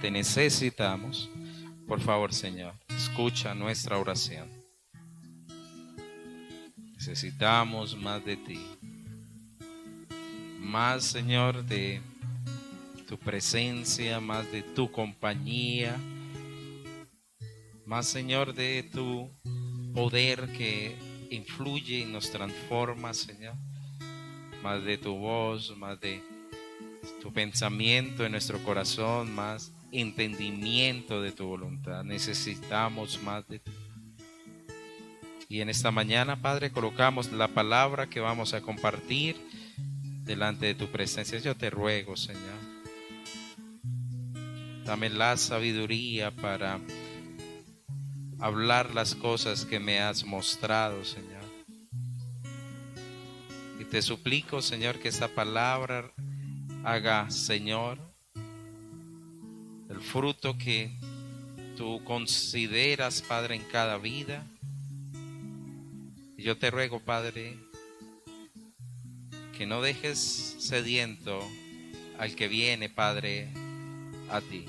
te necesitamos. Por favor, Señor, escucha nuestra oración. Necesitamos más de ti. Más, Señor, de tu presencia, más de tu compañía. Más, Señor, de tu poder que influye y nos transforma, Señor. Más de tu voz, más de tu pensamiento en nuestro corazón, más entendimiento de tu voluntad. Necesitamos más de ti. Y en esta mañana, Padre, colocamos la palabra que vamos a compartir delante de tu presencia. Yo te ruego, Señor, dame la sabiduría para hablar las cosas que me has mostrado, Señor. Y te suplico, Señor, que esta palabra haga, Señor, el fruto que tú consideras, Padre, en cada vida. Y yo te ruego, Padre, que no dejes sediento al que viene, Padre, a ti.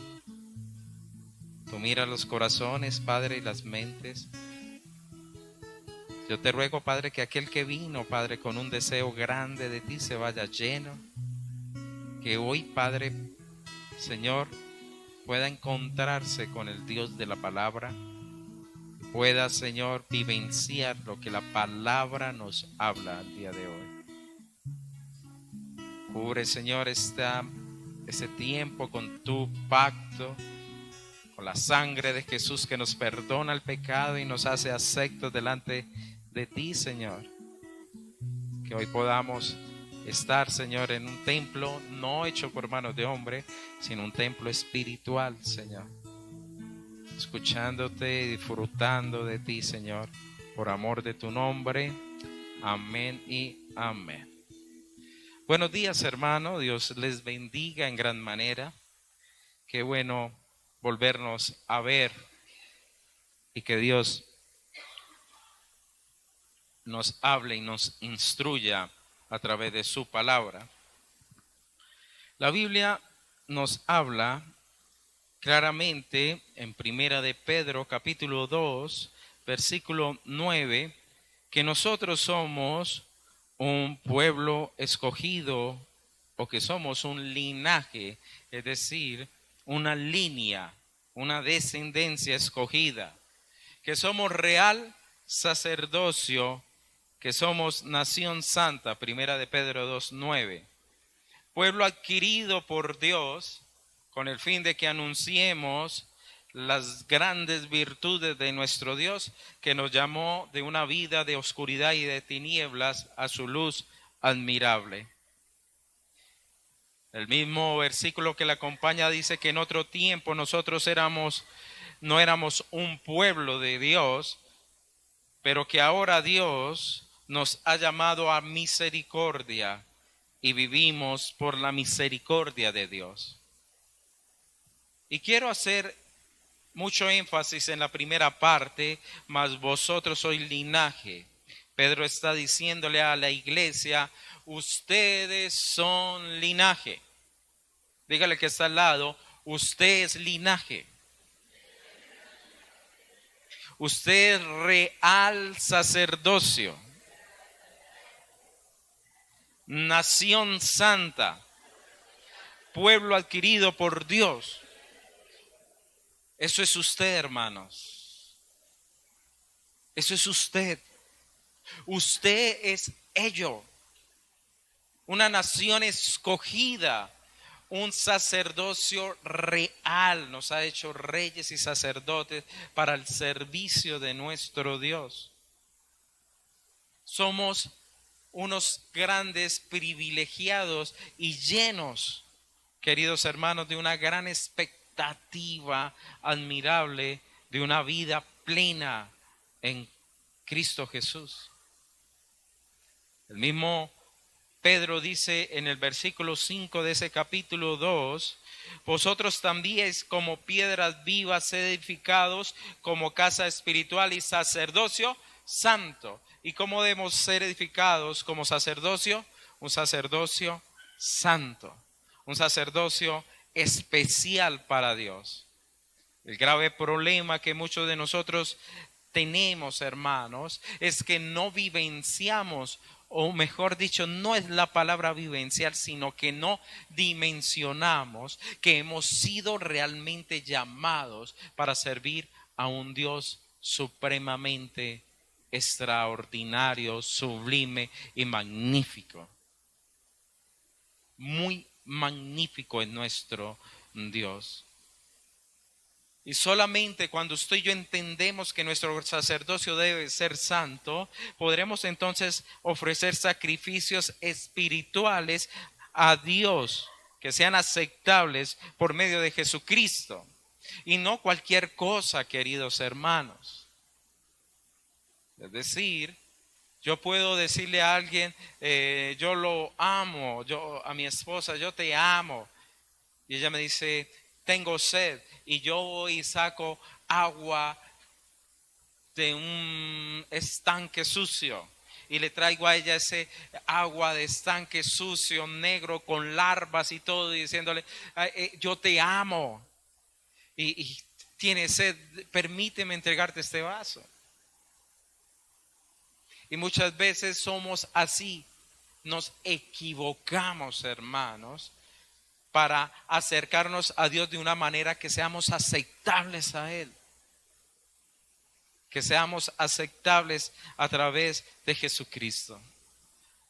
Tú miras los corazones, Padre, y las mentes. Yo te ruego, Padre, que aquel que vino, Padre, con un deseo grande de ti se vaya lleno. Que hoy, Padre, Señor, pueda encontrarse con el Dios de la palabra. Pueda, Señor, vivenciar lo que la palabra nos habla al día de hoy. Cubre, Señor, este tiempo con tu pacto, con la sangre de Jesús que nos perdona el pecado y nos hace aceptos delante de ti, Señor. Que hoy podamos estar, Señor, en un templo no hecho por manos de hombre, sino un templo espiritual, Señor. Escuchándote y disfrutando de ti, Señor, por amor de tu nombre. Amén y amén. Buenos días, hermano. Dios les bendiga en gran manera. Qué bueno volvernos a ver y que Dios nos hable y nos instruya a través de su palabra. La Biblia nos habla claramente en Primera de Pedro, capítulo 2, versículo 9, que nosotros somos un pueblo escogido, o que somos un linaje, es decir, una línea, una descendencia escogida, que somos real sacerdocio, que somos nación santa, Primera de Pedro 2:9, pueblo adquirido por Dios con el fin de que anunciemos las grandes virtudes de nuestro Dios, que nos llamó de una vida de oscuridad y de tinieblas a su luz admirable. El mismo versículo que le acompaña dice que en otro tiempo nosotros no éramos un pueblo de Dios, pero que ahora Dios nos ha llamado a misericordia y vivimos por la misericordia de Dios. Y quiero hacer mucho énfasis en la primera parte, mas vosotros sois linaje. Pedro está diciéndole a la iglesia, ustedes son linaje. Dígale que está al lado, usted es linaje. Usted es real sacerdocio. Nación santa. Pueblo adquirido por Dios. Eso es usted, hermanos. Eso es usted. Usted es ello. Una nación escogida. Un sacerdocio real. Nos ha hecho reyes y sacerdotes para el servicio de nuestro Dios. Somos unos grandes privilegiados y llenos, queridos hermanos, de una gran expectativa admirable de una vida plena en Cristo Jesús. El mismo Pedro dice en el versículo 5 de ese capítulo 2, vosotros también como piedras vivas edificados como casa espiritual y sacerdocio santo. ¿Y cómo debemos ser edificados como sacerdocio? Un sacerdocio santo, un sacerdocio especial para Dios. El grave problema que muchos de nosotros tenemos, hermanos, es que no vivenciamos, o mejor dicho, no es la palabra vivenciar, sino que no dimensionamos que hemos sido realmente llamados para servir a un Dios supremamente extraordinario, sublime y magnífico. Muy magnífico es nuestro Dios. Y solamente cuando usted y yo entendemos que nuestro sacerdocio debe ser santo, podremos entonces ofrecer sacrificios espirituales a Dios que sean aceptables por medio de Jesucristo. Y no cualquier cosa, queridos hermanos. Es decir, yo puedo decirle a alguien, yo lo amo, a mi esposa, yo te amo. Y ella me dice, tengo sed. Y yo voy y saco agua de un estanque sucio. Y le traigo a ella ese agua de estanque sucio, negro, con larvas y todo, y diciéndole, yo te amo. Y tienes sed, permíteme entregarte este vaso. Y muchas veces somos así, nos equivocamos, hermanos, para acercarnos a Dios de una manera que seamos aceptables a Él. Que seamos aceptables a través de Jesucristo.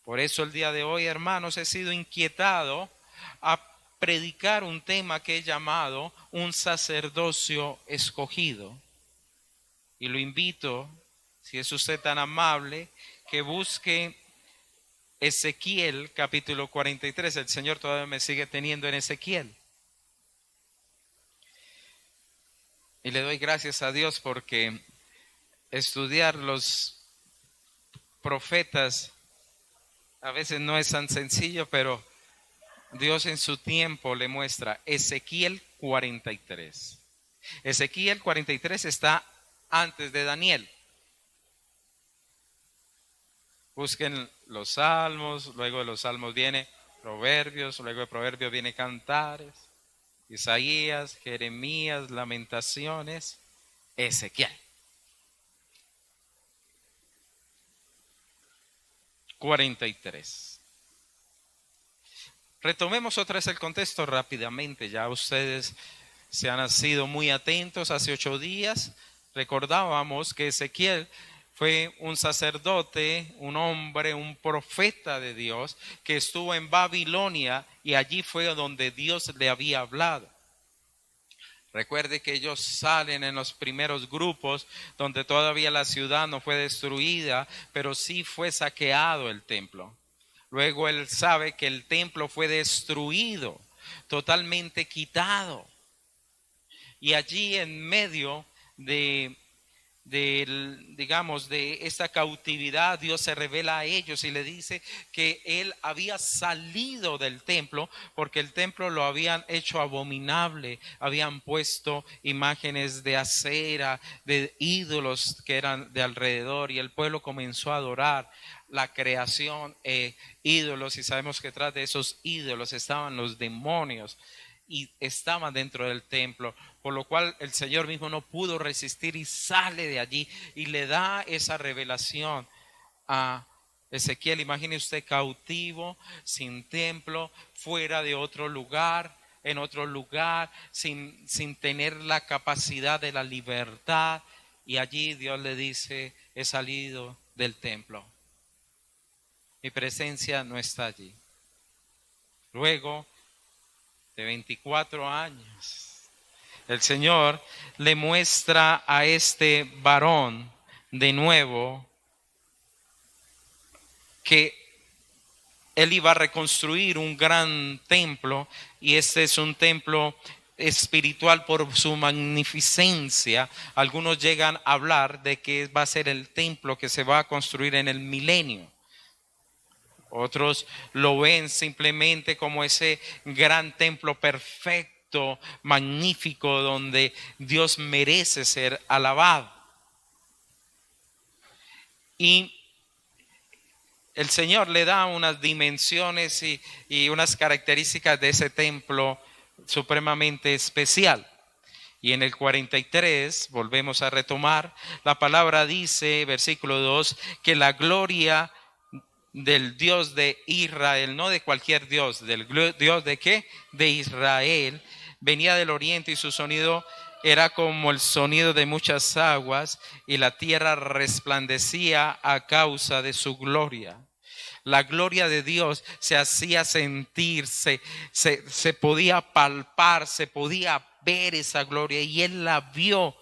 Por eso el día de hoy, hermanos, he sido inquietado a predicar un tema que he llamado un sacerdocio escogido. Y lo invito, si es usted tan amable, que busque Ezequiel capítulo 43. El Señor todavía me sigue teniendo en Ezequiel. Y le doy gracias a Dios porque estudiar los profetas a veces no es tan sencillo, pero Dios en su tiempo le muestra Ezequiel 43. Ezequiel 43 está antes de Daniel. Busquen los salmos, luego de los salmos viene Proverbios, luego de Proverbios viene Cantares, Isaías, Jeremías, Lamentaciones, Ezequiel. 43. Retomemos otra vez el contexto rápidamente. Ya ustedes se han sido muy atentos. Hace 8 días recordábamos que Ezequiel fue un sacerdote, un hombre, un profeta de Dios que estuvo en Babilonia y allí fue donde Dios le había hablado. Recuerde que ellos salen en los primeros grupos donde todavía la ciudad no fue destruida, pero sí fue saqueado el templo. Luego él sabe que el templo fue destruido, totalmente quitado. Y allí en medio de esta cautividad, Dios se revela a ellos y le dice que él había salido del templo porque el templo lo habían hecho abominable, habían puesto imágenes de acera, de ídolos que eran de alrededor, y el pueblo comenzó a adorar la creación, ídolos, y sabemos que tras de esos ídolos estaban los demonios y estaban dentro del templo, por lo cual el Señor mismo no pudo resistir y sale de allí y le da esa revelación a Ezequiel. Imagine usted cautivo, sin templo, fuera de otro lugar, en otro lugar, sin tener la capacidad de la libertad, y allí Dios le dice: he salido del templo, mi presencia no está allí. Luego de 24 años, el Señor le muestra a este varón de nuevo que él iba a reconstruir un gran templo, y este es un templo espiritual por su magnificencia. Algunos llegan a hablar de que va a ser el templo que se va a construir en el milenio. Otros lo ven simplemente como ese gran templo perfecto, magnífico, donde Dios merece ser alabado. Y el Señor le da unas dimensiones y unas características de ese templo supremamente especial. Y en el 43, volvemos a retomar, la palabra dice, versículo 2, que la gloria del Dios de Israel, no de cualquier Dios, del Dios de ¿qué? De Israel, venía del oriente y su sonido era como el sonido de muchas aguas y la tierra resplandecía a causa de su gloria. La gloria de Dios se hacía sentir, se podía palpar, se podía ver esa gloria y él la vio.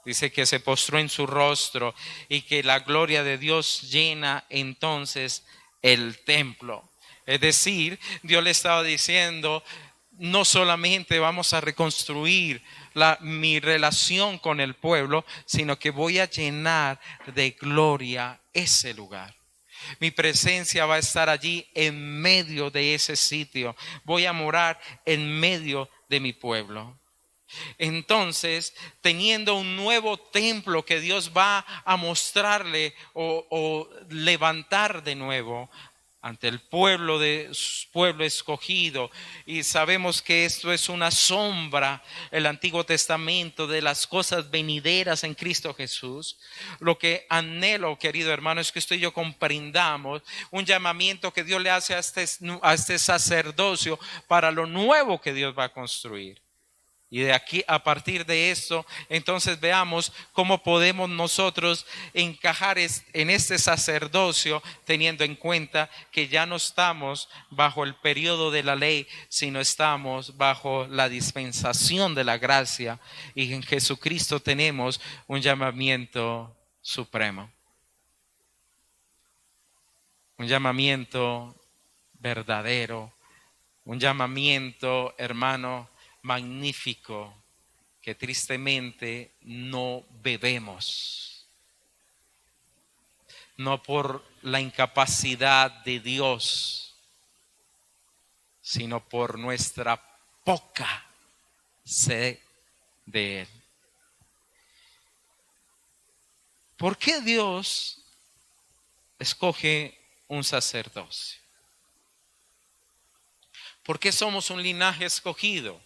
Dice que se postró en su rostro y que la gloria de Dios llena entonces el templo. Es decir, Dios le estaba diciendo, no solamente vamos a reconstruir mi relación con el pueblo, sino que voy a llenar de gloria ese lugar. Mi presencia va a estar allí en medio de ese sitio. Voy a morar en medio de mi pueblo. Entonces, teniendo un nuevo templo que Dios va a mostrarle o levantar de nuevo ante el pueblo escogido, y sabemos que esto es una sombra, el Antiguo Testamento, de las cosas venideras en Cristo Jesús. Lo que anhelo, querido hermano, es que usted y yo comprendamos un llamamiento que Dios le hace a este sacerdocio para lo nuevo que Dios va a construir. Y de aquí, a partir de esto, entonces veamos cómo podemos nosotros encajar en este sacerdocio, teniendo en cuenta que ya no estamos bajo el periodo de la ley, sino estamos bajo la dispensación de la gracia. Y en Jesucristo tenemos un llamamiento supremo. Un llamamiento verdadero. Un llamamiento, hermano, magnífico, que tristemente no bebemos, no por la incapacidad de Dios, sino por nuestra poca sed de Él. ¿Por qué Dios escoge un sacerdocio? ¿Por qué somos un linaje escogido?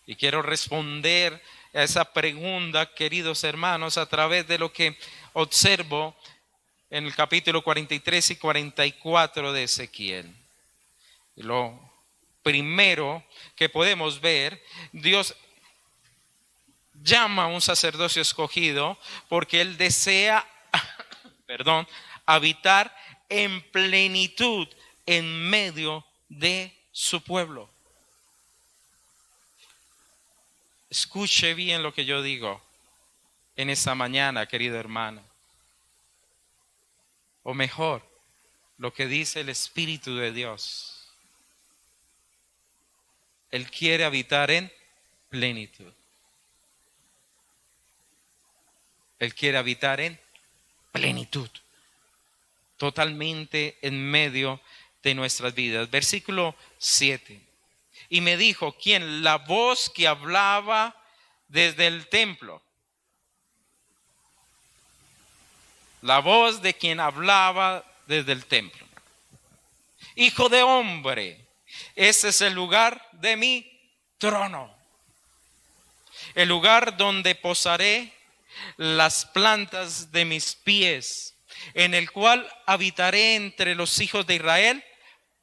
Y quiero responder a esa pregunta, queridos hermanos, a través de lo que observo en el capítulo 43 y 44 de Ezequiel. Lo primero que podemos ver, Dios llama a un sacerdocio escogido porque Él desea, habitar en plenitud en medio de su pueblo. Escuche bien lo que yo digo en esta mañana, querido hermano. O mejor, lo que dice el Espíritu de Dios. Él quiere habitar en plenitud. Él quiere habitar en plenitud. Totalmente en medio de nuestras vidas. Versículo 7. Y me dijo, ¿quién? La voz que hablaba desde el templo. La voz de quien hablaba desde el templo. Hijo de hombre, ese es el lugar de mi trono. El lugar donde posaré las plantas de mis pies, en el cual habitaré entre los hijos de Israel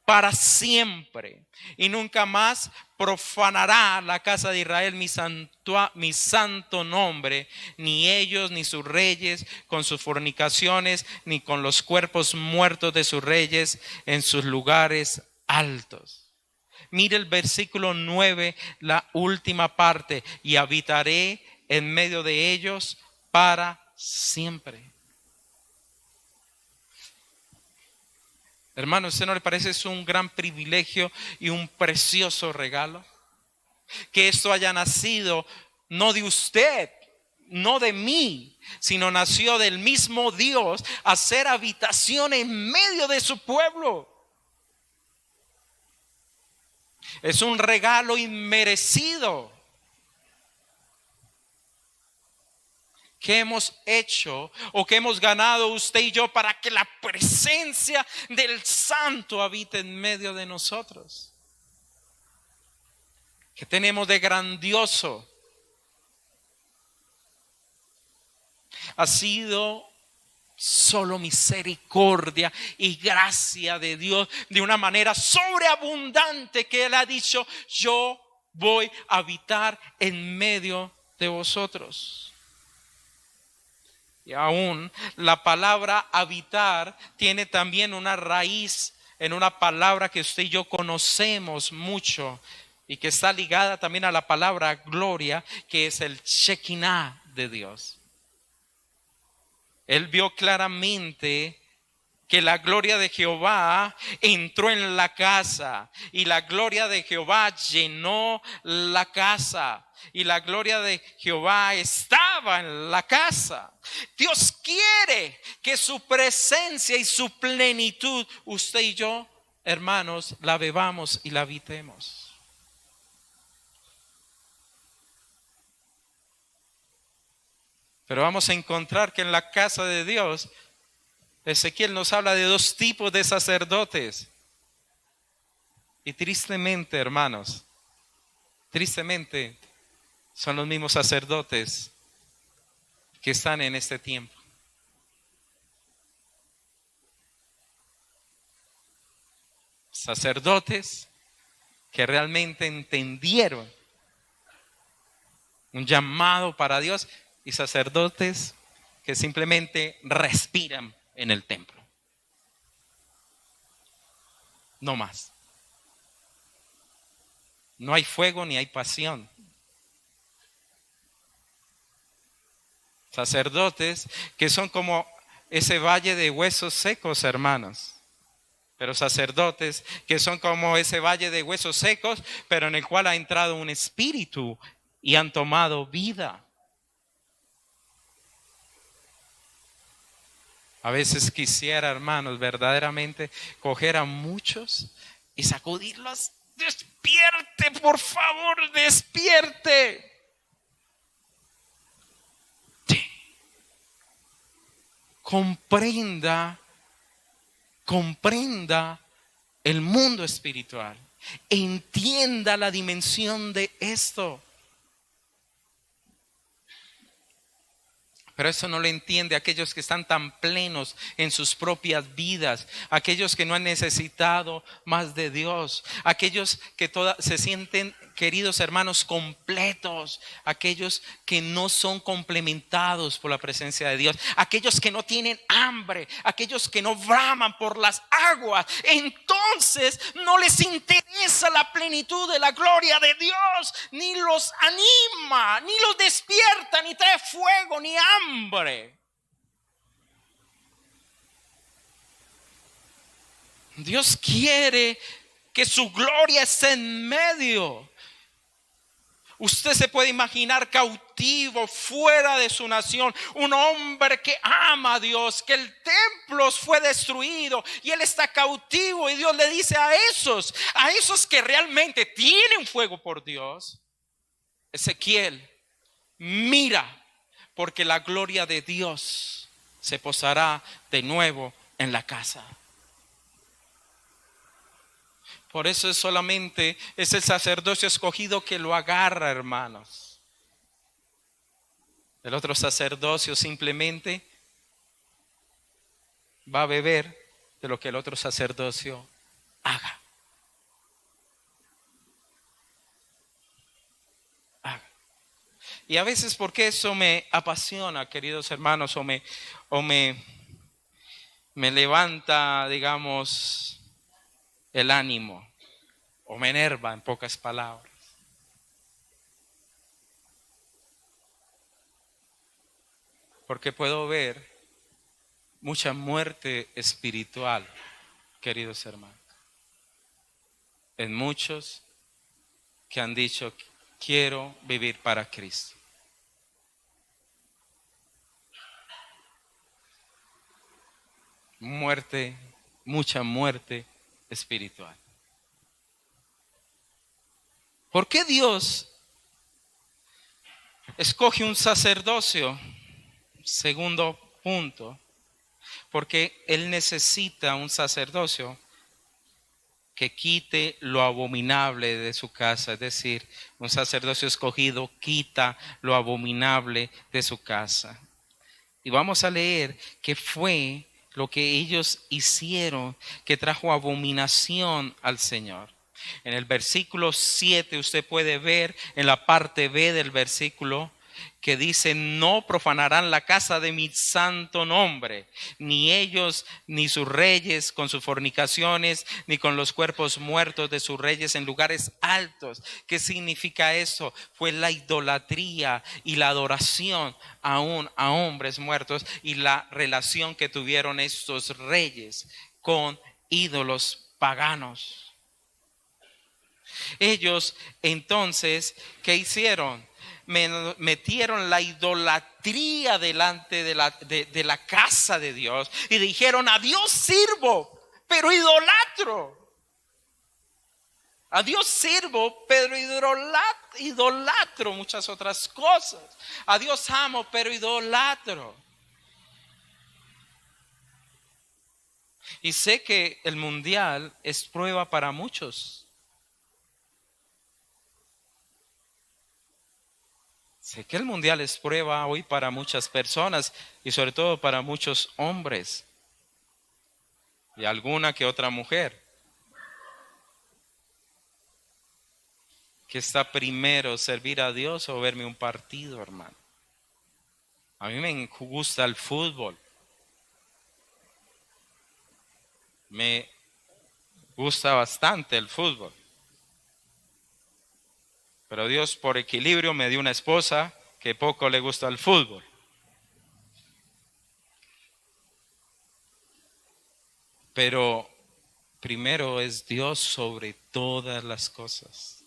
para siempre, y nunca más profanará la casa de Israel mi santo nombre, ni ellos ni sus reyes con sus fornicaciones, ni con los cuerpos muertos de sus reyes en sus lugares altos. Mire el versículo 9, la última parte, y habitaré en medio de ellos para siempre. Hermano, ¿usted no le parece es un gran privilegio y un precioso regalo? Que esto haya nacido no de usted, no de mí, sino nació del mismo Dios a hacer habitación en medio de su pueblo. Es un regalo inmerecido. ¿Qué hemos hecho o qué hemos ganado usted y yo para que la presencia del Santo habite en medio de nosotros? ¿Qué tenemos de grandioso? Ha sido solo misericordia y gracia de Dios de una manera sobreabundante que Él ha dicho: yo voy a habitar en medio de vosotros. Y aún la palabra habitar tiene también una raíz en una palabra que usted y yo conocemos mucho y que está ligada también a la palabra gloria, que es el Shekinah de Dios. Él vio claramente que la gloria de Jehová entró en la casa y la gloria de Jehová llenó la casa y la gloria de Jehová estaba en la casa. Dios quiere que su presencia y su plenitud, usted y yo, hermanos, la bebamos y la habitemos. Pero vamos a encontrar que en la casa de Dios, Ezequiel nos habla de dos tipos de sacerdotes. Y tristemente, hermanos, tristemente son los mismos sacerdotes que están en este tiempo. Sacerdotes que realmente entendieron un llamado para Dios y sacerdotes que simplemente respiran en el templo. No más. No hay fuego ni hay pasión. Sacerdotes que son como ese valle de huesos secos, hermanos. Pero sacerdotes que son como ese valle de huesos secos, pero en el cual ha entrado un espíritu y han tomado vida. A veces quisiera, hermanos, verdaderamente coger a muchos y sacudirlos. Despierte, por favor, despierte. Sí. Comprenda el mundo espiritual. Entienda la dimensión de esto. Pero eso no lo entiende aquellos que están tan plenos en sus propias vidas, aquellos que no han necesitado más de Dios, aquellos que se sienten, queridos hermanos, completos, aquellos que no son complementados por la presencia de Dios, aquellos que no tienen hambre, aquellos que no braman por las aguas. Entonces no les interesa la plenitud de la gloria de Dios, ni los anima, ni los despierta, ni trae fuego, ni hambre. Dios quiere que su gloria esté en medio. Usted se puede imaginar cautivo fuera de su nación, un hombre que ama a Dios, que el templo fue destruido y él está cautivo, y Dios le dice a esos que realmente tienen fuego por Dios: Ezequiel, mira, porque la gloria de Dios se posará de nuevo en la casa. Por eso solamente es el sacerdocio escogido que lo agarra, hermanos. El otro sacerdocio simplemente va a beber de lo que el otro sacerdocio haga. Y a veces, porque eso me apasiona, queridos hermanos, o me levanta, digamos, el ánimo, o me enerva, en pocas palabras. Porque puedo ver mucha muerte espiritual, queridos hermanos, en muchos que han dicho: quiero vivir para Cristo. Muerte, mucha muerte espiritual. ¿Por qué Dios escoge un sacerdocio? Segundo punto, porque Él necesita un sacerdocio que quite lo abominable de su casa. Es decir, un sacerdocio escogido quita lo abominable de su casa. Y vamos a leer qué fue lo que ellos hicieron que trajo abominación al Señor. En el versículo 7 usted puede ver en la parte B del versículo que dice: no profanarán la casa de mi santo nombre, ni ellos ni sus reyes con sus fornicaciones, ni con los cuerpos muertos de sus reyes en lugares altos. ¿Qué significa eso? Fue la idolatría y la adoración aún a hombres muertos y la relación que tuvieron estos reyes con ídolos paganos. Ellos entonces, ¿qué hicieron? Metieron la idolatría delante de la casa de Dios y dijeron: a Dios sirvo, pero idolatro. A Dios sirvo, pero idolatro muchas otras cosas. A Dios amo, pero idolatro. Y sé que el mundial es prueba para muchos. Sé que el mundial es prueba hoy para muchas personas y sobre todo para muchos hombres y alguna que otra mujer. ¿Qué está primero, servir a Dios o verme un partido, hermano? A mí me gusta el fútbol. Me gusta bastante el fútbol. Pero Dios, por equilibrio, me dio una esposa que poco le gusta el fútbol. Pero primero es Dios sobre todas las cosas.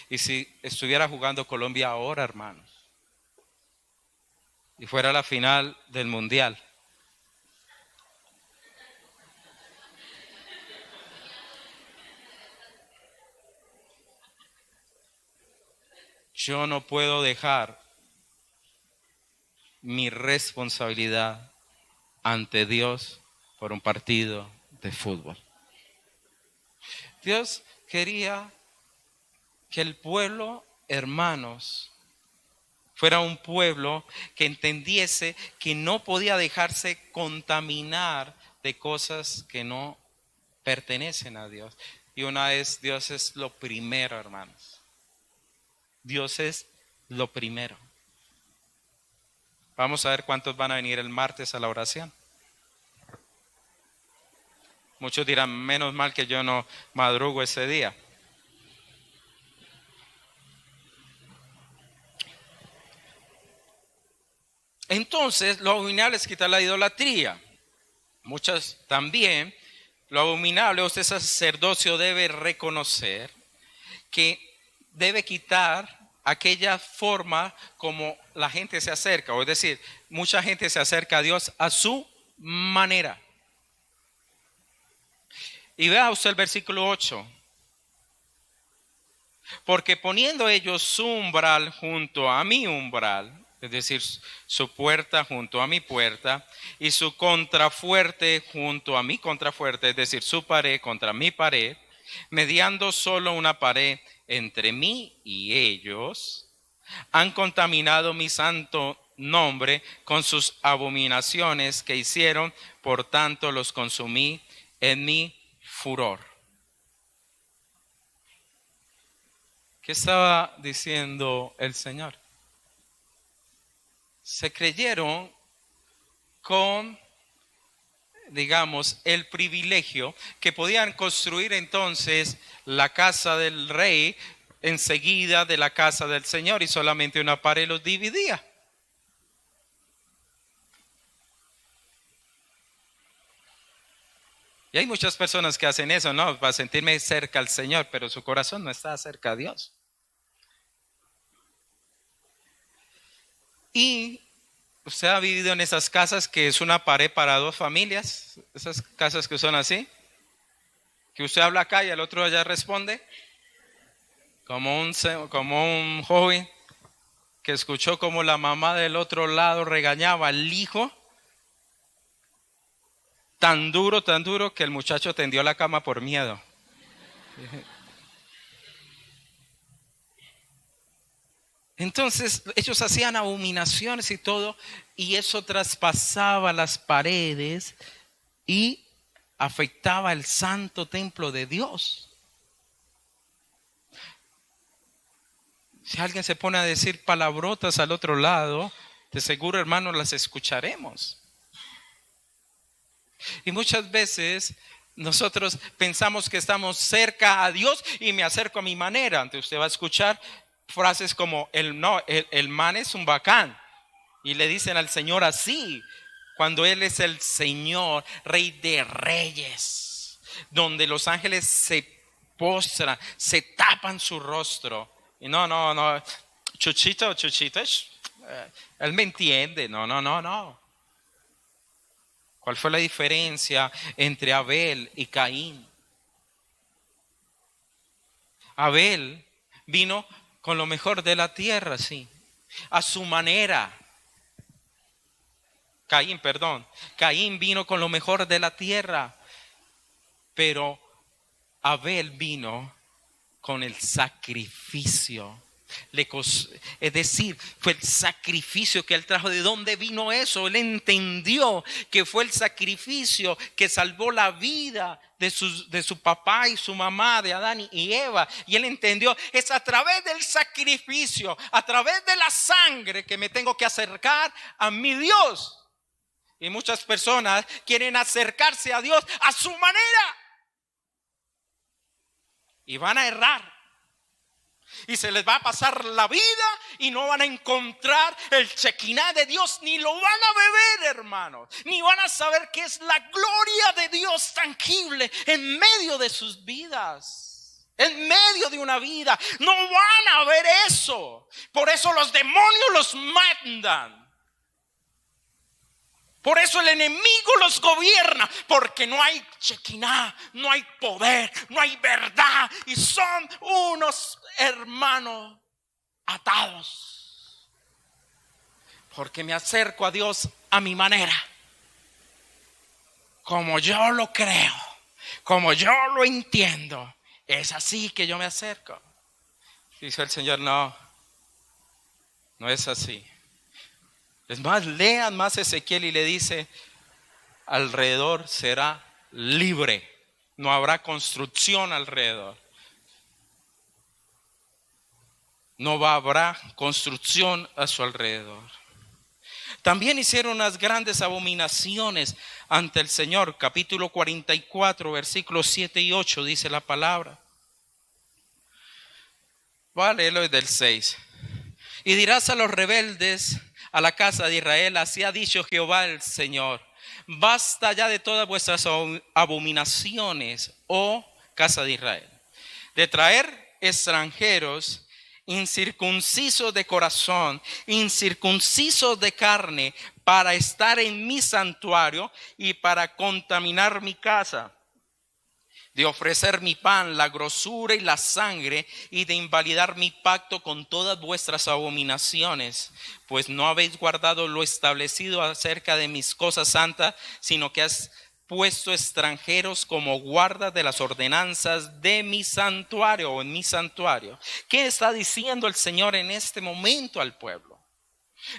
Y si estuviera jugando Colombia ahora, hermanos, y fuera la final del mundial, yo no puedo dejar mi responsabilidad ante Dios por un partido de fútbol. Dios quería que el pueblo, hermanos, fuera un pueblo que entendiese que no podía dejarse contaminar de cosas que no pertenecen a Dios. Y una vez, Dios es lo primero, hermanos. Dios es lo primero. Vamos a ver cuántos van a venir el martes a la oración. Muchos dirán: menos mal que yo no madrugo ese día. Entonces, lo abominable es quitar la idolatría. Muchas también, lo abominable, usted sacerdocio debe reconocer que debe quitar aquella forma como la gente se acerca. O es decir, mucha gente se acerca a Dios a su manera. Y vea usted el versículo 8. Porque poniendo ellos su umbral junto a mi umbral, es decir, su puerta junto a mi puerta, y su contrafuerte junto a mi contrafuerte, es decir, su pared contra mi pared, mediando solo una pared entre mí y ellos, han contaminado mi santo nombre con sus abominaciones que hicieron, por tanto los consumí en mi furor. ¿Qué estaba diciendo el Señor? Se creyeron con, digamos, el privilegio que podían construir entonces la casa del rey enseguida de la casa del Señor y solamente una pared los dividía. Y hay muchas personas que hacen eso, ¿no? Para sentirme cerca al Señor, pero su corazón no está cerca a Dios. Y usted ha vivido en esas casas que es una pared para dos familias, esas casas que son así, que usted habla acá y el otro allá responde, como un joven que escuchó como la mamá del otro lado regañaba al hijo, tan duro que el muchacho tendió la cama por miedo. Entonces ellos hacían abominaciones y todo, y eso traspasaba las paredes y afectaba el santo templo de Dios. Si alguien se pone a decir palabrotas al otro lado, de seguro, hermanos, las escucharemos. Y muchas veces nosotros pensamos que estamos cerca a Dios y me acerco a mi manera. Entonces usted va a escuchar frases como, el man es un bacán. Y le dicen al Señor así, cuando Él es el Señor, Rey de Reyes, donde los ángeles se postran, se tapan su rostro. Y no, Chuchito, Él me entiende. No. ¿Cuál fue la diferencia entre Abel y Caín? Abel vino con lo mejor de la tierra, sí, a su manera. Caín vino con lo mejor de la tierra, pero Abel vino con el sacrificio. Es decir, fue el sacrificio que él trajo. ¿De dónde vino eso? Él entendió que fue el sacrificio que salvó la vida de su papá y su mamá, de Adán y Eva. Y él entendió, es a través del sacrificio, a través de la sangre, que me tengo que acercar a mi Dios. Y muchas personas quieren acercarse a Dios a su manera y van a errar. Y se les va a pasar la vida y no van a encontrar el Shekinah de Dios, ni lo van a beber, hermanos, ni van a saber qué es la gloria de Dios tangible en medio de sus vidas, en medio de una vida. No van a ver eso. Por eso los demonios los mandan. Por eso el enemigo los gobierna, porque no hay Shekinah, no hay poder, no hay verdad, y son unos hermanos atados. Porque me acerco a Dios a mi manera, como yo lo creo, como yo lo entiendo. Es así que yo me acerco. Dice el Señor, no es así. Es más, lean más Ezequiel y le dice, alrededor será libre, no habrá construcción alrededor. No habrá construcción a su alrededor. También hicieron unas grandes abominaciones ante el Señor. Capítulo 44, versículos 7 y 8 dice la palabra. Voy a leerlo desde el 6. Y dirás a los rebeldes, a la casa de Israel, así ha dicho Jehová el Señor: basta ya de todas vuestras abominaciones, oh casa de Israel, de traer extranjeros incircuncisos de corazón, incircuncisos de carne, para estar en mi santuario y para contaminar mi casa, de ofrecer mi pan, la grosura y la sangre, y de invalidar mi pacto con todas vuestras abominaciones, pues no habéis guardado lo establecido acerca de mis cosas santas, sino que has puesto extranjeros como guarda de las ordenanzas de mi santuario, o en mi santuario. ¿Qué está diciendo el Señor en este momento al pueblo?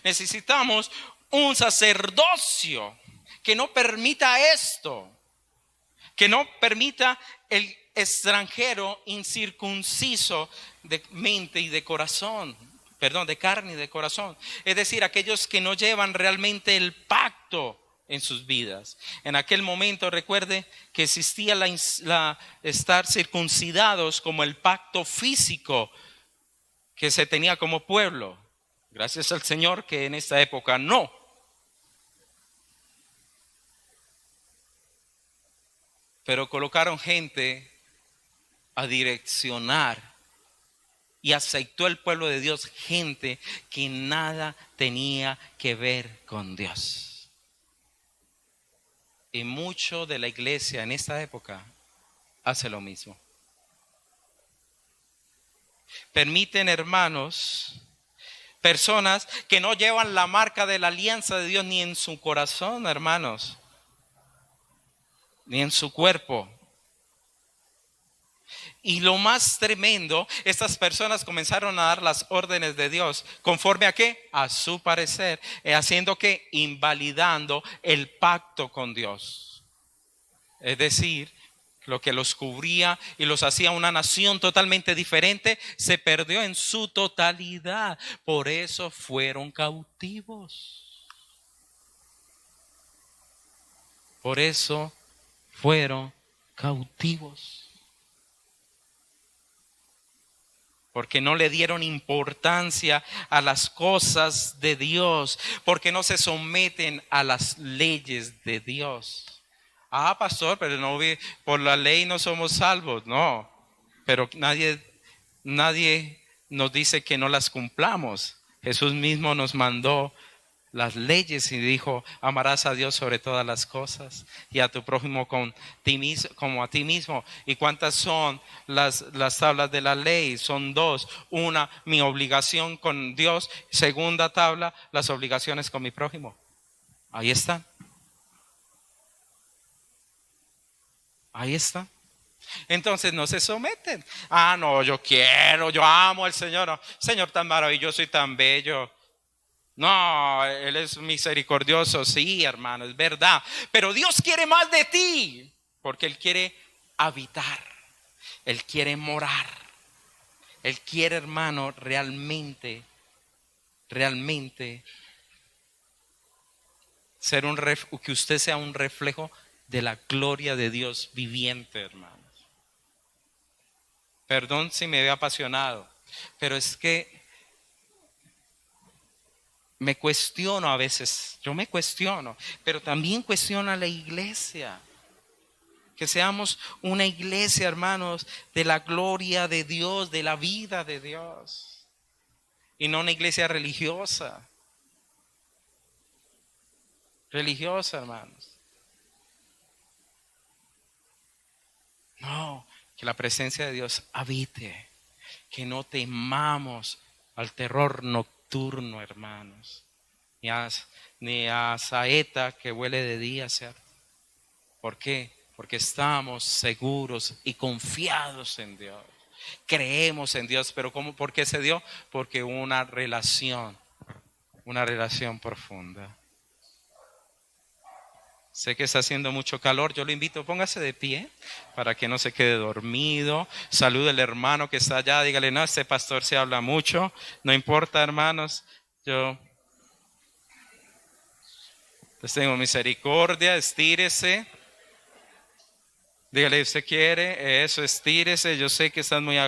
Necesitamos un sacerdocio que no permita esto, que no permita el extranjero incircunciso de mente y de corazón, de carne y de corazón. Es decir, aquellos que no llevan realmente el pacto en sus vidas. En aquel momento, recuerde que existía estar circuncidados como el pacto físico que se tenía como pueblo. Gracias al Señor que en esta época no. Pero colocaron gente a direccionar, y aceptó el pueblo de Dios gente que nada tenía que ver con Dios. Y mucho de la iglesia en esta época hace lo mismo. Permiten, hermanos, personas que no llevan la marca de la alianza de Dios ni en su corazón, hermanos, ni en su cuerpo. Y lo más tremendo, estas personas comenzaron a dar las órdenes de Dios. ¿Conforme a qué? A su parecer. Haciendo que invalidando el pacto con Dios. Es decir, lo que los cubría y los hacía una nación totalmente diferente, se perdió en su totalidad. Por eso fueron cautivos. Por eso fueron cautivos. Porque no le dieron importancia a las cosas de Dios, porque no se someten a las leyes de Dios. Ah, pastor, pero no por la ley no somos salvos. No, pero nadie nos dice que no las cumplamos. Jesús mismo nos mandó las leyes y dijo: amarás a Dios sobre todas las cosas y a tu prójimo como a ti mismo. ¿Y cuántas son las tablas de la ley? Son 2. Una, mi obligación con Dios. Segunda tabla, las obligaciones con mi prójimo. Ahí están. Ahí está. Entonces no se someten. Ah, no, yo amo al Señor. No, Señor tan maravilloso y tan bello. No, Él es misericordioso, sí, hermano, es verdad. Pero Dios quiere más de ti, porque Él quiere habitar, Él quiere morar. Él quiere, hermano, realmente ser que usted sea un reflejo de la gloria de Dios viviente, hermanos. Perdón si me veo apasionado, pero es que me cuestiono a veces. Yo me cuestiono, pero también cuestiono a la iglesia. Que seamos una iglesia, hermanos, de la gloria de Dios, de la vida de Dios, y no una iglesia religiosa. Religiosa, hermanos. No, que la presencia de Dios habite, que no temamos al terror nocturno, hermanos, ni a saeta que huele de día, ¿cierto? ¿Por qué? Porque estamos seguros y confiados en Dios. Creemos en Dios, pero ¿por qué se dio? Porque hubo una relación profunda. Sé que está haciendo mucho calor, yo lo invito, póngase de pie para que no se quede dormido. Salude al hermano que está allá, dígale: no, este pastor se habla mucho. No importa, hermanos, yo les tengo misericordia. Estírese. Dígale: usted quiere eso, estírese. Yo sé que están muy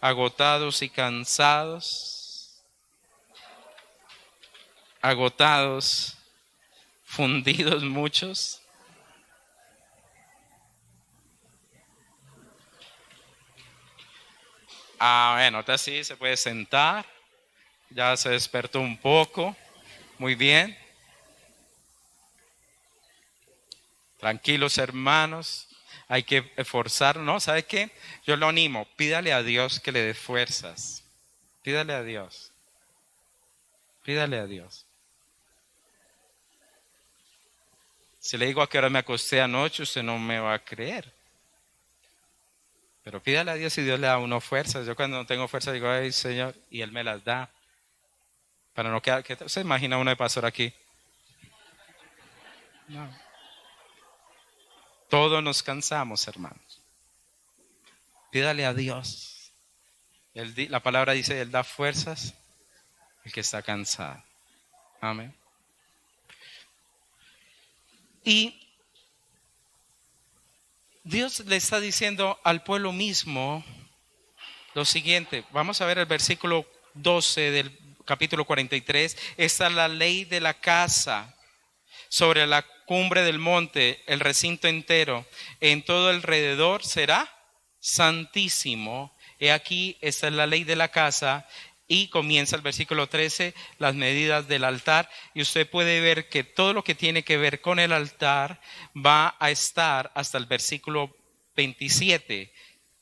agotados y cansados. Agotados. Fundidos muchos. Bueno, ahorita sí se puede sentar. Ya se despertó un poco. Muy bien. Tranquilos, hermanos. Hay que esforzarnos, ¿no? ¿Sabe qué? Yo lo animo. Pídale a Dios que le dé fuerzas. Pídale a Dios. Pídale a Dios. Si le digo a qué hora me acosté anoche, usted no me va a creer. Pero pídale a Dios y Dios le da a uno fuerzas. Yo cuando no tengo fuerza digo: ay, Señor, y Él me las da. Para no quedar, ¿qué se imagina uno de pastor aquí? No. Todos nos cansamos, hermanos. Pídale a Dios. La palabra dice: Él da fuerzas al que está cansado. Amén. Y Dios le está diciendo al pueblo mismo lo siguiente. Vamos a ver el versículo 12 del capítulo 43. Esta es la ley de la casa sobre la cumbre del monte, el recinto entero, en todo alrededor será santísimo. He aquí, esta es la ley de la casa. Y comienza el versículo 13, las medidas del altar. Y usted puede ver que todo lo que tiene que ver con el altar va a estar hasta el versículo 27,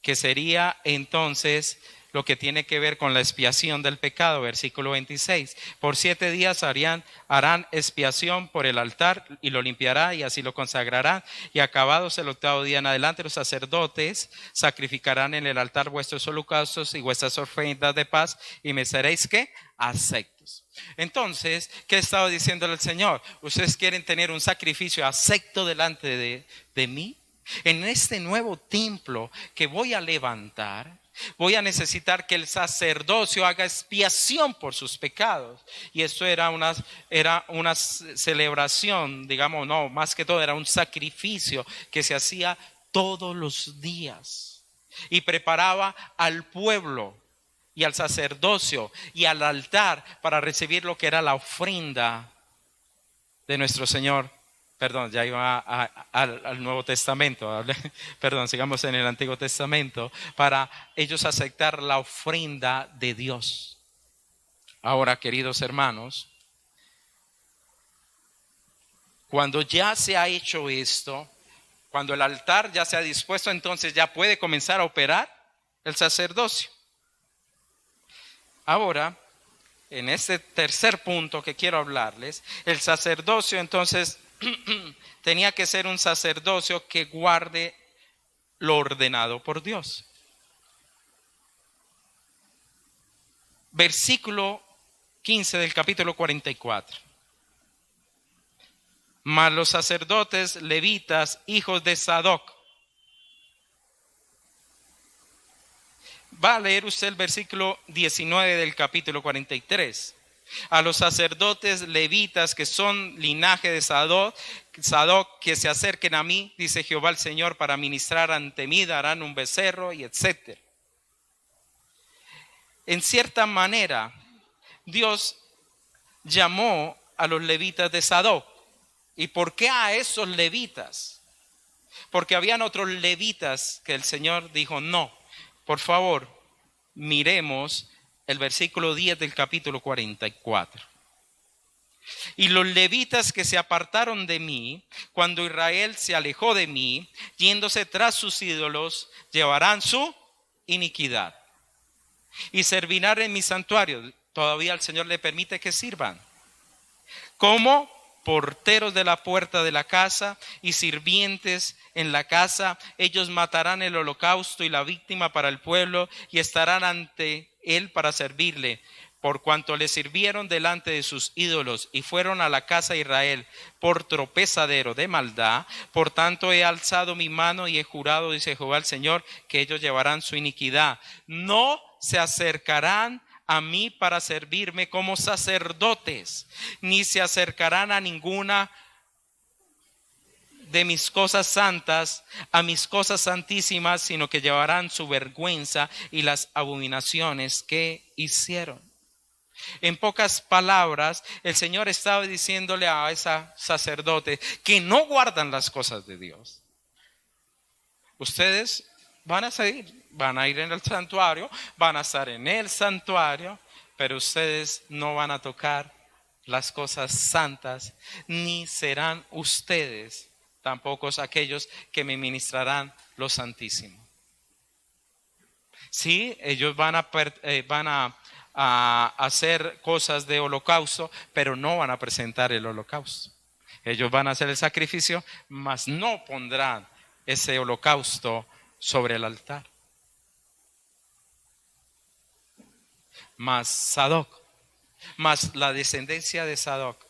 que sería entonces lo que tiene que ver con la expiación del pecado, versículo 26. Por 7 días harán expiación por el altar y lo limpiará y así lo consagrarán. Y acabados el 8º día en adelante, los sacerdotes sacrificarán en el altar vuestros holocaustos y vuestras ofrendas de paz y me seréis ¿qué? Aceptos. Entonces, ¿qué estaba diciéndole el Señor? ¿Ustedes quieren tener un sacrificio acepto delante de mí? En este nuevo templo que voy a levantar, voy a necesitar que el sacerdocio haga expiación por sus pecados. Y esto era una celebración, digamos, no, más que todo era un sacrificio que se hacía todos los días. Y preparaba al pueblo y al sacerdocio y al altar para recibir lo que era la ofrenda de nuestro Señor. Perdón, ya iba al Nuevo Testamento, perdón, sigamos en el Antiguo Testamento, para ellos aceptar la ofrenda de Dios. Ahora, queridos hermanos, cuando ya se ha hecho esto, cuando el altar ya se ha dispuesto, entonces ya puede comenzar a operar el sacerdocio. Ahora, en este tercer punto que quiero hablarles, el sacerdocio entonces tenía que ser un sacerdocio que guarde lo ordenado por Dios. Versículo 15 del capítulo 44. Mas los sacerdotes levitas, hijos de Sadoc. Va a leer usted el versículo 19 del capítulo 43. A los sacerdotes levitas que son linaje de Sadoc, que se acerquen a mí, dice Jehová el Señor, para ministrar ante mí, darán un becerro y etcétera. En cierta manera, Dios llamó a los levitas de Sadoc. ¿Y por qué a esos levitas? Porque habían otros levitas que el Señor dijo, no, por favor, miremos el versículo 10 del capítulo 44. Y los levitas que se apartaron de mí, cuando Israel se alejó de mí, yéndose tras sus ídolos, llevarán su iniquidad. Y servirán en mi santuario. Todavía el Señor le permite que sirvan. Como porteros de la puerta de la casa y sirvientes en la casa, ellos matarán el holocausto y la víctima para el pueblo y estarán ante él para servirle, por cuanto le sirvieron delante de sus ídolos y fueron a la casa de Israel por tropezadero de maldad. Por tanto he alzado mi mano y he jurado, dice Jehová el Señor, que ellos llevarán su iniquidad. No se acercarán a mí para servirme como sacerdotes, ni se acercarán a ninguna de mis cosas santas, a mis cosas santísimas, sino que llevarán su vergüenza y las abominaciones que hicieron. En pocas palabras, el Señor estaba diciéndole a esa sacerdote que no guardan las cosas de Dios. Ustedes van a seguir, van a ir en el santuario, van a estar en el santuario, pero ustedes no van a tocar las cosas santas, ni serán ustedes tampoco aquellos que me ministrarán lo santísimo. Sí, ellos van a hacer cosas de holocausto, pero no van a presentar el holocausto. Ellos van a hacer el sacrificio, mas no pondrán ese holocausto sobre el altar. Mas Sadoc, mas la descendencia de Sadoc,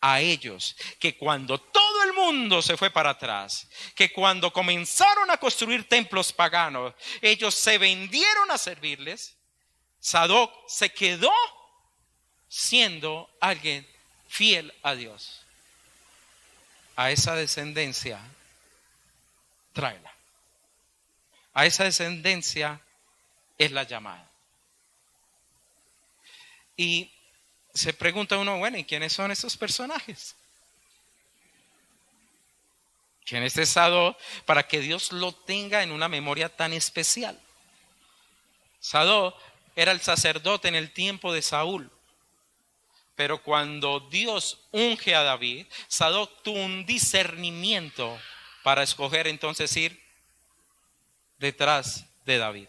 a ellos, que cuando todo el mundo se fue para atrás, que cuando comenzaron a construir templos paganos, ellos se vendieron a servirles, Sadoc se quedó siendo alguien fiel a Dios. A esa descendencia, tráela. A esa descendencia es la llamada. Y se pregunta uno, bueno, ¿y quiénes son esos personajes? ¿Quién es ese Sadoc para que Dios lo tenga en una memoria tan especial? Sadoc era el sacerdote en el tiempo de Saúl. Pero cuando Dios unge a David, Sadoc tuvo un discernimiento para escoger entonces ir detrás de David.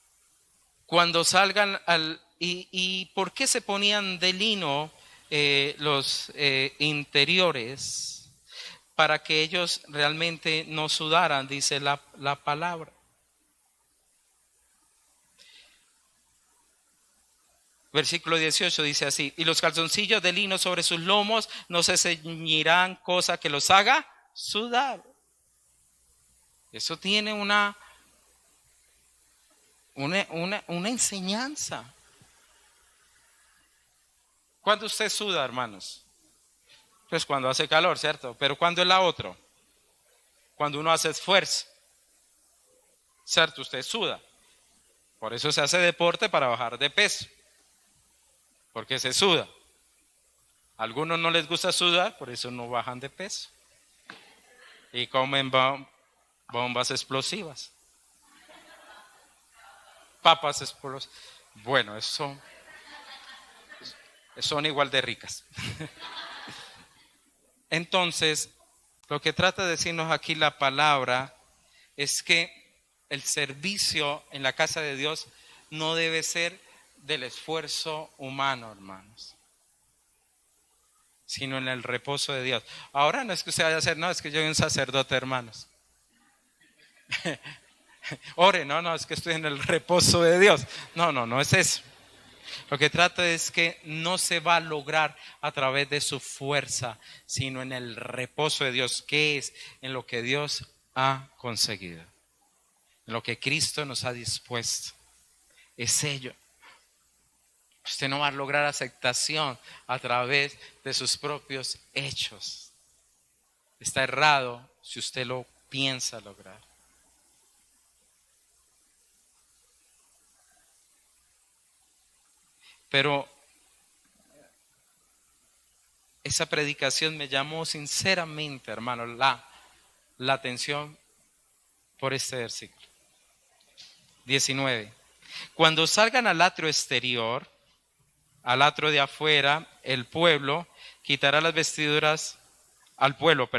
Cuando salgan ¿y por qué se ponían de lino los interiores? Para que ellos realmente no sudaran, dice la palabra. Versículo 18 dice así: y los calzoncillos de lino sobre sus lomos no se ceñirán cosa que los haga sudar. Eso tiene una enseñanza. ¿Cuándo usted suda, hermanos? Pues cuando hace calor, ¿cierto? Pero ¿cuándo es la otra? Cuando uno hace esfuerzo, ¿cierto? Usted suda. Por eso se hace deporte, para bajar de peso, porque se suda. A algunos no les gusta sudar, por eso no bajan de peso. Y comen bombas explosivas. Papas explosivas. Bueno, eso son igual de ricas. Entonces, lo que trata de decirnos aquí la palabra es que el servicio en la casa de Dios no debe ser del esfuerzo humano, hermanos, sino en el reposo de Dios. Ahora no es que usted vaya a hacer, no, es que yo soy un sacerdote, hermanos. Ore, no, es que estoy en el reposo de Dios. No es eso. Lo que trata es que no se va a lograr a través de su fuerza, sino en el reposo de Dios, que es en lo que Dios ha conseguido, en lo que Cristo nos ha dispuesto. Es ello. Usted no va a lograr aceptación a través de sus propios hechos. Está errado si usted lo piensa lograr. Pero esa predicación me llamó sinceramente, hermano, la atención por este versículo. 19. Cuando salgan al atrio exterior, al atrio de afuera, el pueblo quitará las vestiduras, al pueblo,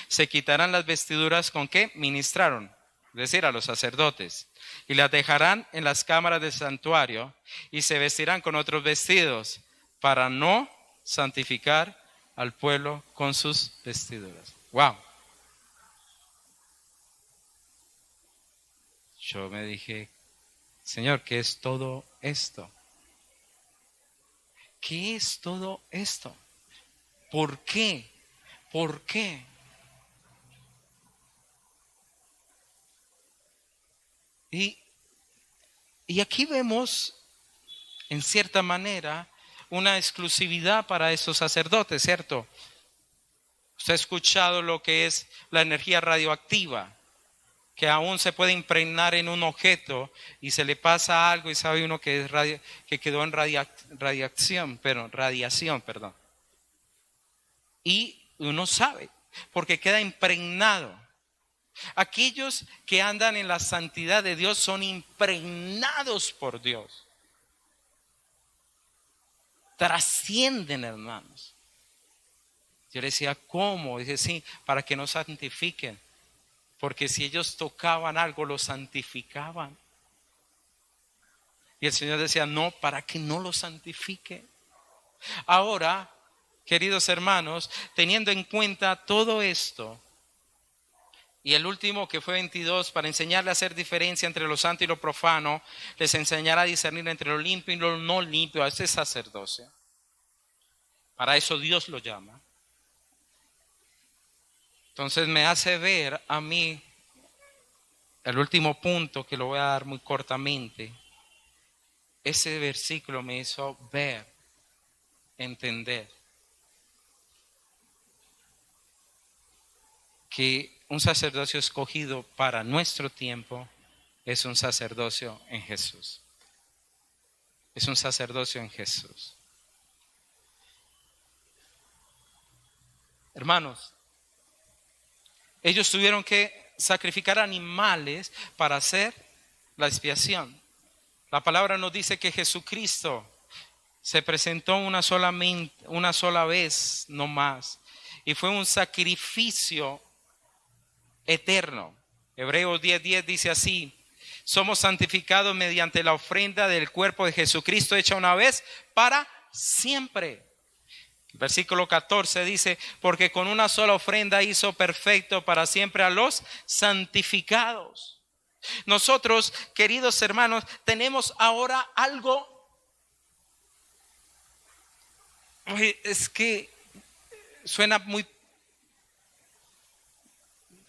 se quitarán las vestiduras con que ministraron, es decir, a los sacerdotes, y las dejarán en las cámaras del santuario y se vestirán con otros vestidos para no santificar al pueblo con sus vestiduras. Wow. Yo me dije, Señor, ¿qué es todo esto? ¿Qué es todo esto? ¿Por qué? ¿Por qué? Y aquí vemos, en cierta manera, una exclusividad para esos sacerdotes, ¿cierto? Usted ha escuchado lo que es la energía radioactiva, que aún se puede impregnar en un objeto y se le pasa algo y sabe uno que es que quedó en radiación. Y uno sabe, porque queda impregnado. Aquellos que andan en la santidad de Dios son impregnados por Dios. Trascienden, hermanos. Yo le decía, ¿cómo? Dice, sí, para que no santifiquen. Porque si ellos tocaban algo, lo santificaban. Y el Señor decía, no, para que no lo santifique. Ahora, queridos hermanos, teniendo en cuenta todo esto, y el último que fue 22, para enseñarle a hacer diferencia entre lo santo y lo profano, les enseñará a discernir entre lo limpio y lo no limpio, a ese sacerdocio. Para eso Dios lo llama. Entonces me hace ver a mí, el último punto que lo voy a dar muy cortamente, ese versículo me hizo ver, entender, que un sacerdocio escogido para nuestro tiempo es un sacerdocio en Jesús. Es un sacerdocio en Jesús. Hermanos, ellos tuvieron que sacrificar animales para hacer la expiación. La palabra nos dice que Jesucristo se presentó una sola vez, no más, y fue un sacrificio eterno. Hebreos 10:10 dice así: Somos santificados mediante la ofrenda del cuerpo de Jesucristo hecha una vez para siempre. Versículo 14 dice, porque con una sola ofrenda hizo perfecto para siempre a los santificados. Nosotros, queridos hermanos, tenemos ahora algo. Es que suena muy...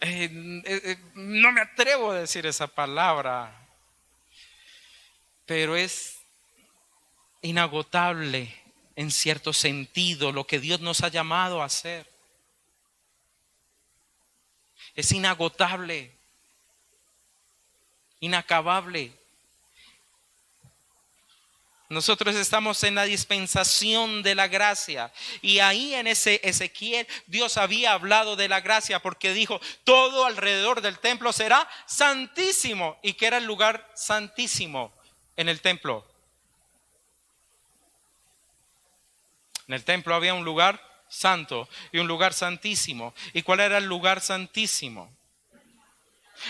no me atrevo a decir esa palabra, pero es inagotable en cierto sentido lo que Dios nos ha llamado a hacer. Es inagotable, inacabable. Nosotros estamos en la dispensación de la gracia y ahí en ese Ezequiel Dios había hablado de la gracia porque dijo, todo alrededor del templo será santísimo. ¿Y qué era el lugar santísimo en el templo? En el templo había un lugar santo y un lugar santísimo. ¿Y cuál era el lugar santísimo?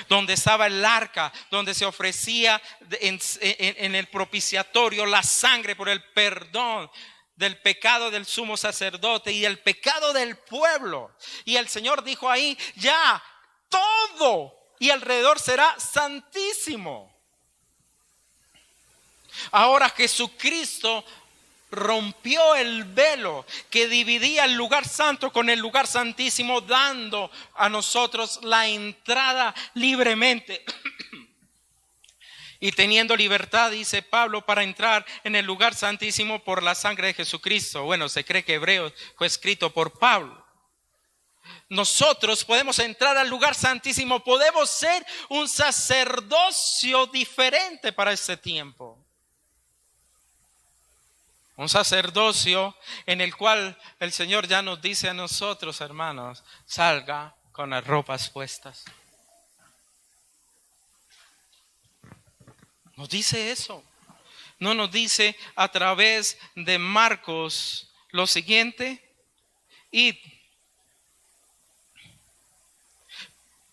Donde estaba el arca, donde se ofrecía en el propiciatorio la sangre por el perdón del pecado del sumo sacerdote y del pecado del pueblo. Y el Señor dijo ahí, ya todo y alrededor será santísimo. Ahora Jesucristo rompió el velo que dividía el lugar santo con el lugar santísimo, dando a nosotros la entrada libremente. Y teniendo libertad, dice Pablo, para entrar en el lugar santísimo por la sangre de Jesucristo. Bueno, se cree que Hebreos fue escrito por Pablo. Nosotros podemos entrar al lugar santísimo, podemos ser un sacerdocio diferente para este tiempo. Un sacerdocio en el cual el Señor ya nos dice a nosotros, hermanos, salga con las ropas puestas. Nos dice eso. No nos dice a través de Marcos lo siguiente: id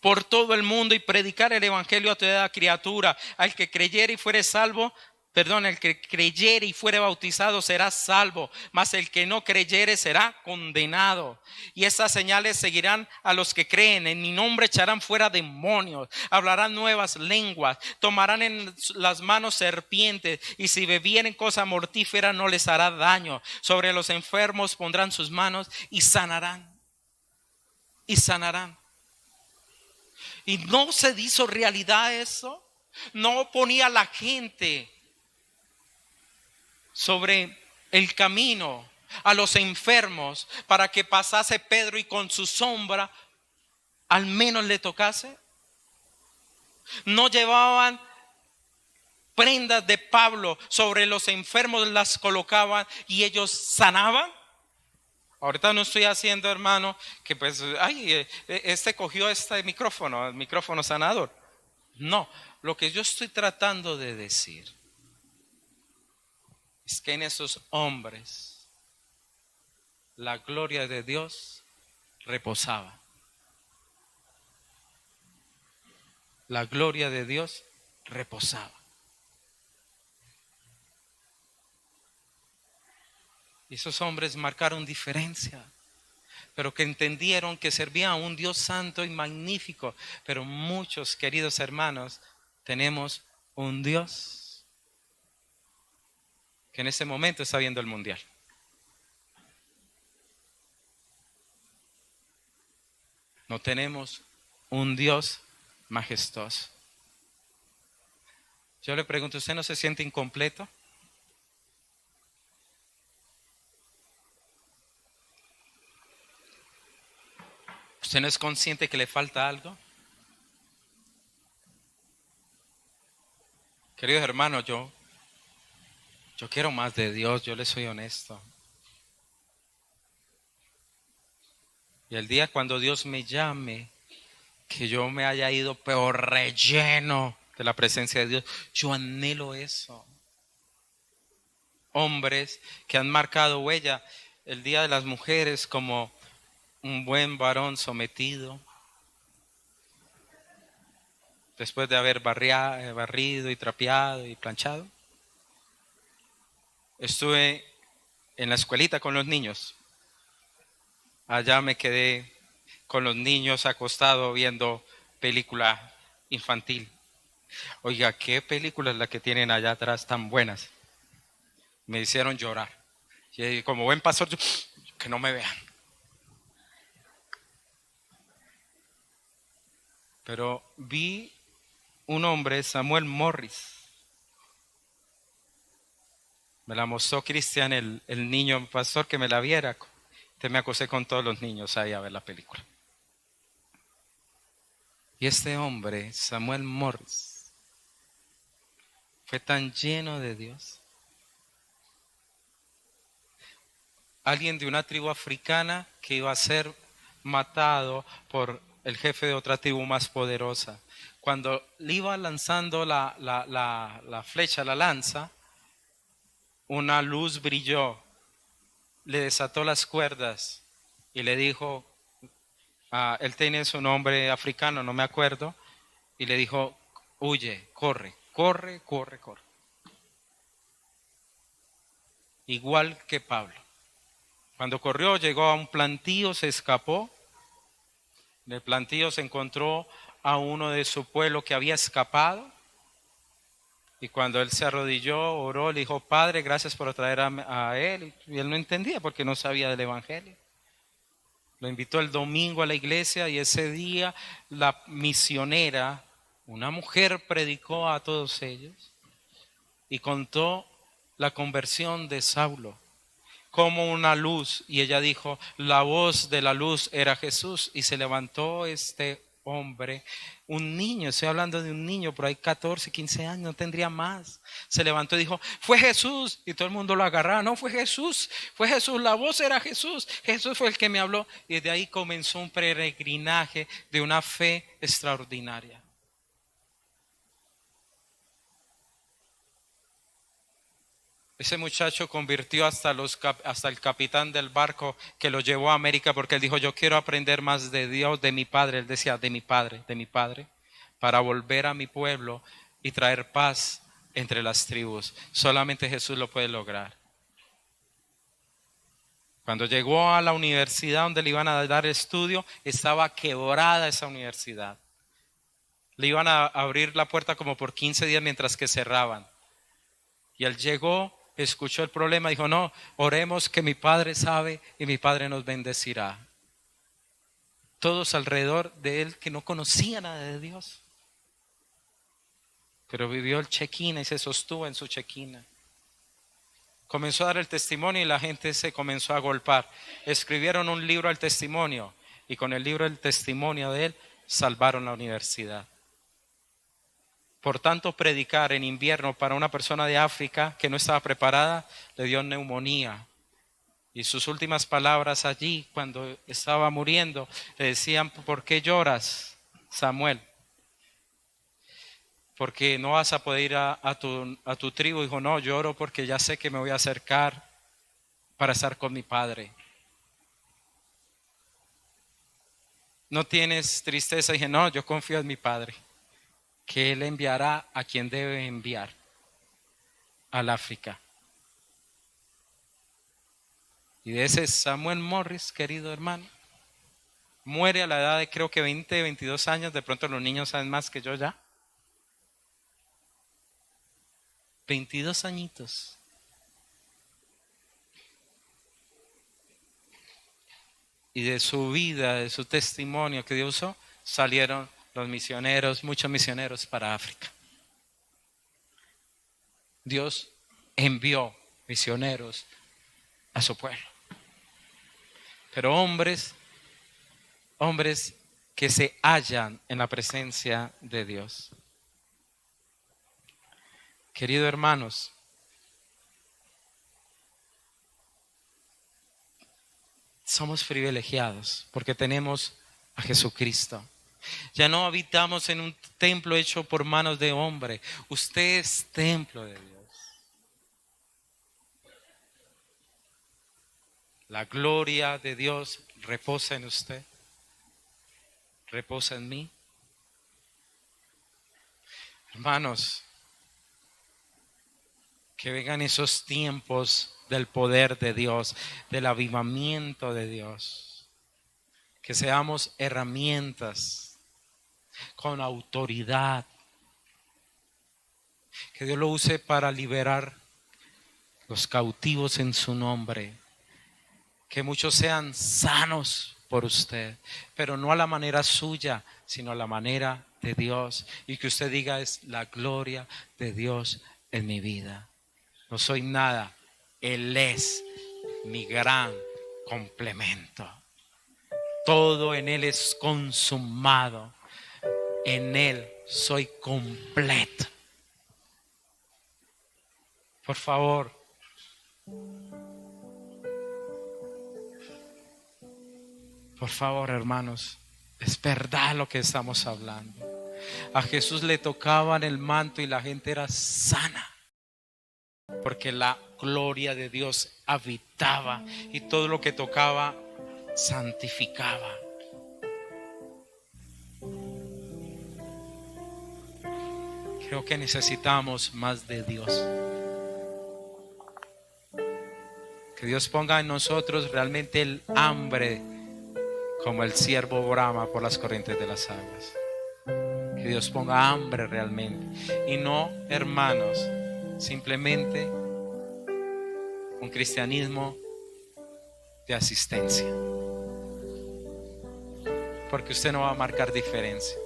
por todo el mundo y predicar el evangelio a toda criatura. Al que creyere y fuere salvo, el que creyere y fuere bautizado será salvo, mas el que no creyere será condenado. Y estas señales seguirán a los que creen. En mi nombre echarán fuera demonios, hablarán nuevas lenguas, tomarán en las manos serpientes, y si bebieren cosa mortífera no les hará daño. Sobre los enfermos pondrán sus manos y sanarán. Y sanarán. Y no se hizo realidad eso. No ponía a la gente sobre el camino a los enfermos para que pasase Pedro y con su sombra al menos le tocase. No llevaban prendas de Pablo sobre los enfermos, las colocaban y ellos sanaban. Ahorita no estoy haciendo, hermano, que pues, este cogió este micrófono, el micrófono sanador. No, lo que yo estoy tratando de decir es que en esos hombres la gloria de Dios reposaba. La gloria de Dios reposaba. Y esos hombres marcaron diferencia, pero que entendieron que servían a un Dios santo y magnífico. Pero muchos, queridos hermanos, tenemos un Dios que en ese momento está viendo el mundial. No tenemos un Dios majestuoso. Yo le pregunto, ¿usted no se siente incompleto? ¿Usted no es consciente que le falta algo? Queridos hermanos, yo quiero más de Dios, yo le soy honesto. Y el día cuando Dios me llame, que yo me haya ido peor relleno de la presencia de Dios, yo anhelo eso. Hombres que han marcado huella. El Día de las Mujeres como un buen varón sometido. después de haber barrido y trapeado y planchado, estuve en la escuelita con los niños. Allá me quedé con los niños acostado viendo película infantil. Oiga, ¿qué película es la que tienen allá atrás tan buenas? Me hicieron llorar. Y como buen pastor, que no me vean. Pero vi un hombre, Samuel Morris. Me la mostró Cristian, el niño pastor, que me la viera. Entonces me acosté con todos los niños ahí a ver la película. Y este hombre, Samuel Morris, fue tan lleno de Dios. Alguien de una tribu africana que iba a ser matado por el jefe de otra tribu más poderosa. Cuando le iba lanzando la flecha, la lanza, una luz brilló, le desató las cuerdas y le dijo, él tenía su nombre africano, no me acuerdo, y le dijo, huye, corre, corre, corre, corre. Igual que Pablo. Cuando corrió, llegó a un plantío, se escapó. En el plantío se encontró a uno de su pueblo que había escapado. Y cuando él se arrodilló, oró, le dijo, Padre, gracias por traer a él. Y él no entendía porque no sabía del Evangelio. Lo invitó el domingo a la iglesia y ese día la misionera, una mujer, predicó a todos ellos y contó la conversión de Saulo como una luz. Y ella dijo, la voz de la luz era Jesús. Y se levantó este hombre, un niño, estoy hablando de un niño, por ahí 14, 15 años, no tendría más. Se levantó y dijo, fue Jesús. Y todo el mundo lo agarraba, no, fue Jesús, la voz era Jesús. Jesús fue el que me habló. Y de ahí comenzó un peregrinaje de una fe extraordinaria. Ese muchacho convirtió hasta el capitán del barco que lo llevó a América, porque él dijo, yo quiero aprender más de Dios, de mi padre. Él decía, de mi padre, para volver a mi pueblo y traer paz entre las tribus. Solamente Jesús lo puede lograr. Cuando llegó a la universidad donde le iban a dar estudio, estaba quebrada esa universidad. Le iban a abrir la puerta como por 15 días mientras que cerraban. Y él llegó, escuchó el problema, dijo, no, oremos que mi Padre sabe y mi Padre nos bendecirá. Todos alrededor de él que no conocían nada de Dios. Pero vivió el Chequina y se sostuvo en su Chequina. Comenzó a dar el testimonio y la gente se comenzó a golpear. Escribieron un libro al testimonio y con el libro del testimonio de él salvaron la universidad. Por tanto, predicar en invierno para una persona de África que no estaba preparada, le dio neumonía. Y sus últimas palabras allí, cuando estaba muriendo, le decían, ¿por qué lloras, Samuel? Porque no vas a poder ir a tu tribu. Dijo, no, lloro porque ya sé que me voy a acercar para estar con mi padre. ¿No tienes tristeza? Dije, no, yo confío en mi padre, que él enviará a quien debe enviar al África. Y de ese Samuel Morris, querido hermano, muere a la edad de creo que 20, 22 años. De pronto los niños saben más que yo ya. 22 añitos. Y de su vida, de su testimonio que Dios usó, salieron los misioneros, muchos misioneros para África. Dios envió misioneros a su pueblo. Pero hombres que se hallan en la presencia de Dios. Queridos hermanos, somos privilegiados porque tenemos a Jesucristo. Ya no habitamos en un templo hecho por manos de hombre. Usted es templo de Dios. La gloria de Dios reposa en usted, reposa en mí. Hermanos, que vengan esos tiempos del poder de Dios, del avivamiento de Dios. Que seamos herramientas con autoridad. Que Dios lo use para liberar los cautivos en su nombre. Que muchos sean sanos por usted, pero no a la manera suya, sino a la manera de Dios. Y que usted diga: es la gloria de Dios en mi vida. No soy nada, Él es mi gran complemento. Todo en Él es consumado. En Él soy completo. Por favor, hermanos, es verdad lo que estamos hablando. A Jesús le tocaban el manto y la gente era sana, porque la gloria de Dios habitaba y todo lo que tocaba santificaba. Creo que necesitamos más de Dios. Que Dios ponga en nosotros realmente el hambre, como el ciervo brama por las corrientes de las aguas. Que Dios ponga hambre realmente. Y no, hermanos, simplemente un cristianismo de asistencia. Porque usted no va a marcar diferencia.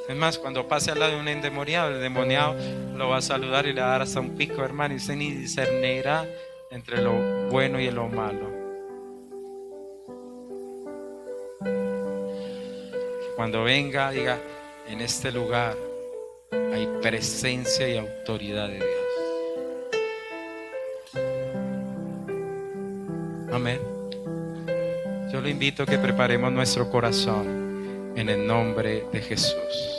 Es más, cuando pase al lado de un endemoniado, el endemoniado lo va a saludar y le va a dar hasta un pico, hermano, y usted ni discernirá entre lo bueno y lo malo. Cuando venga, diga: en este lugar hay presencia y autoridad de Dios. Amén. Yo lo invito a que preparemos nuestro corazón en el nombre de Jesús.